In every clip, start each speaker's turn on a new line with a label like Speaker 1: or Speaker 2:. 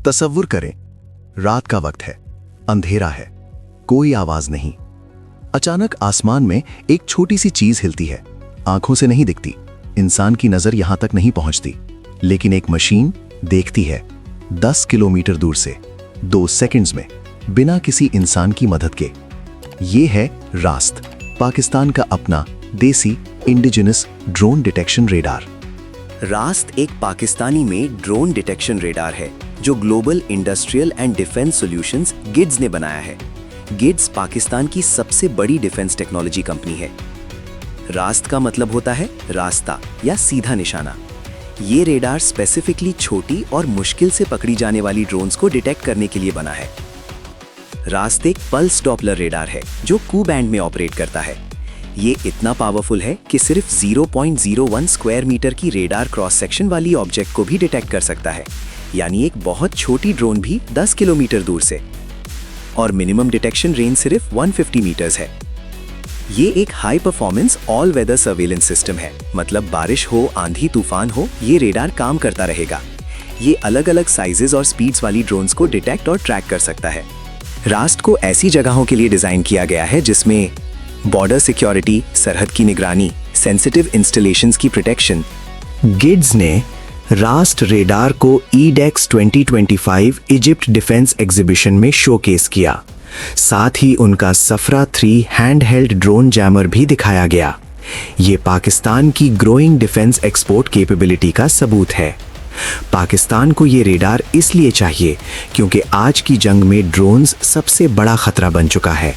Speaker 1: तसव्वुर करें, रात का वक्त है, अंधेरा है, कोई आवाज नहीं। अचानक आसमान में एक छोटी सी चीज हिलती है। आंखों से नहीं दिखती, इंसान की नजर यहां तक नहीं पहुंचती, लेकिन एक मशीन देखती है 10 किलोमीटर दूर से, 2 सेकंड्स में, बिना किसी इंसान की मदद के। ये है रास्त, पाकिस्तान का अपना देसी indigenous drone detection radar.
Speaker 2: Raast एक Pakistani made drone detection radar है जो global industrial and defence solutions GIDS ने बनाया है। गिड्स पाकिस्तान की सबसे बड़ी डिफेंस टेक्नोलॉजी कंपनी है। रास्त का मतलब होता है रास्ता या सीधा निशाना। ये रेडार स्पेसिफिकली छोटी और मुश्किल से पकड़ी जाने वाली ड्रोन्स को डिटेक्ट करने के लिए बना है। रास्त एक पल्स डॉपलर रेडार है जो कू बैंड में ऑपरेट करता है। ये इतना पावरफुल है कि सिर्फ 0.01 स्क्वायर मीटर की रेडार क्रॉस सेक्शन वाली ऑब्जेक्ट को भी डिटेक्ट कर सकता है, यानी एक बहुत छोटी ड्रोन भी 10 किलोमीटर दूर से। और मिनिमम डिटेक्शन रेंज सिर्फ 150 मीटर्स है। ये एक high performance all weather surveillance system है, मतलब बारिश हो, आंधी तूफान हो, ये रेडार काम करता रहेगा। ये अलग अलग साइजेस और स्पीड्स वाली ड्रोन्स को डिटेक्ट और ट्रैक कर सकता है। रास्ट को ऐसी जगहों के लिए डिजाइन किया गया है जिसमें बॉर्डर सिक्योरिटी, सरहद की निगरानी, सेंसिटिव इंस्टॉलेशंस की प्रोटेक्शन। गिड्स ने रास्ट रेडार को ईडेक्स 2025 इजिप्ट डिफेंस एग्जीबिशन में शोकेस किया। साथ ही उनका सफरा 3 हैंडहेल्ड ड्रोन जैमर भी दिखाया गया। ये पाकिस्तान की ग्रोइंग डिफेंस एक्सपोर्ट कैपेबिलिटी का सबूत है। पाकिस्तान को ये रेडार इसलिए चाहिए क्योंकि आज की जंग में ड्रोन्स सबसे बड़ा खतरा बन चुका है।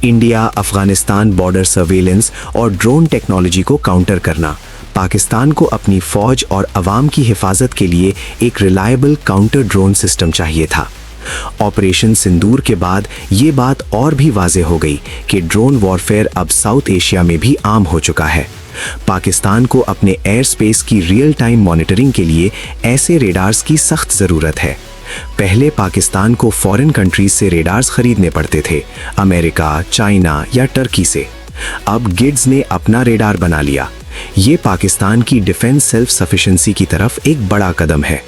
Speaker 2: इंडिया अफगानिस्तान बॉर्डर सर्वेलेंस और ड्रोन टेक्नोलॉजी को काउंटर करना, पाकिस्तान को अपनी फौज और अवाम की हिफाजत के लिए एक रिलायबल काउंटर ड्रोन सिस्टम चाहिए था। ऑपरेशन सिंदूर के बाद ये बात और भी वाज़ेह हो गई कि ड्रोन वॉरफेयर अब साउथ एशिया में भी आम हो चुका है। पाकिस्तान को अपने एयर स्पेस की रियल टाइम मॉनिटरिंग के लिए ऐसे रेडार्स की सख्त ज़रूरत है। पहले पाकिस्तान को फॉरेन कंट्रीज से रेडार्स खरीदने पड़ते थे, अमेरिका, चाइना या टर्की से। अब गिड्स ने अपना रेडार बना लिया। ये पाकिस्तान की डिफेंस सेल्फ सफिशिएंसी की तरफ एक बड़ा कदम है।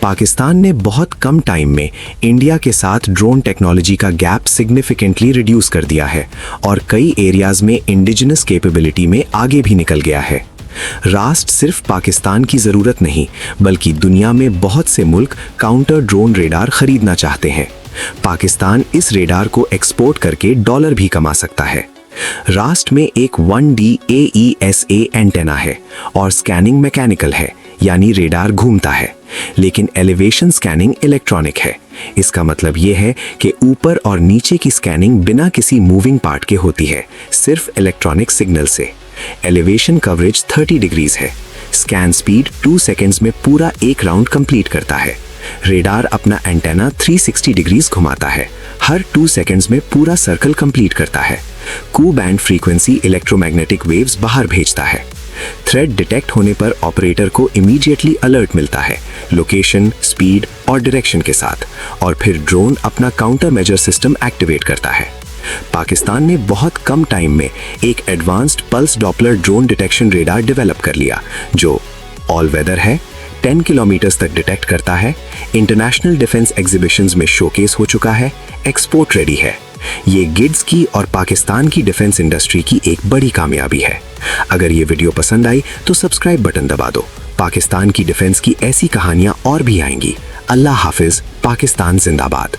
Speaker 2: पाकिस्तान ने बहुत कम टाइम में इंडिया के साथ ड्रोन टेक्नोलॉजी का गैप सिग्निफिकेंटली रिड्यूस कर दिया है और कई एरियाज में इंडिजिनस कैपेबिलिटी में आगे भी निकल गया है। रास्ट सिर्फ पाकिस्तान की ज़रूरत नहीं, बल्कि दुनिया में बहुत से मुल्क काउंटर ड्रोन रेडार खरीदना चाहते हैं। पाकिस्तान इस रेडार को एक्सपोर्ट करके डॉलर भी कमा सकता है। रास्ट में एक 1D AESA एंटेना है और स्कैनिंग मैकेनिकल है, यानी रेडार घूमता है, लेकिन एलिवेशन स्कैनिंग इलेक्ट्रॉनिक है। इसका मतलब यह है कि ऊपर और नीचे की स्कैनिंग बिना किसी मूविंग पार्ट के होती है, सिर्फ इलेक्ट्रॉनिक सिग्नल से। एलिवेशन कवरेज 30 डिग्रीज है। स्कैन स्पीड 2 सेकेंड्स में पूरा एक राउंड कंप्लीट करता है। रेडार अपना एंटेना 360 डिग्रीज घुमाता है, हर 2 सेकेंड्स में पूरा सर्कल कंप्लीट करता है। कू बैंड फ्रीक्वेंसी इलेक्ट्रोमैग्नेटिक वेव्स बाहर भेजता है। थ्रेड डिटेक्ट होने पर ऑपरेटर को इमीडिएटली अलर्ट मिलता है, लोकेशन, स्पीड और डायरेक्शन के साथ, और फिर ड्रोन अपना काउंटर मेजर सिस्टम एक्टिवेट करता है। पाकिस्तान ने बहुत कम टाइम में एक advanced pulse Doppler drone detection radar develop कर लिया जो ऑल वेदर है, 10 किलोमीटर्स तक डिटेक्ट करता है, इंटरनेशनल डिफेंस एग्जीबिशंस में शोकेस हो चुका है, एक्सपोर्ट रेडी है। ये गिड्स की और पाकिस्तान की डिफेंस इंडस्ट्री की एक बड़ी कामयाबी है। अगर ये वीडियो पसंद आई तो सब्सक्राइब बटन दबा दो। पाकिस्तान की डिफेंस की ऐसी कहानियां और भी आएंगी। अल्लाह हाफिज, पाकिस्तान जिंदाबाद।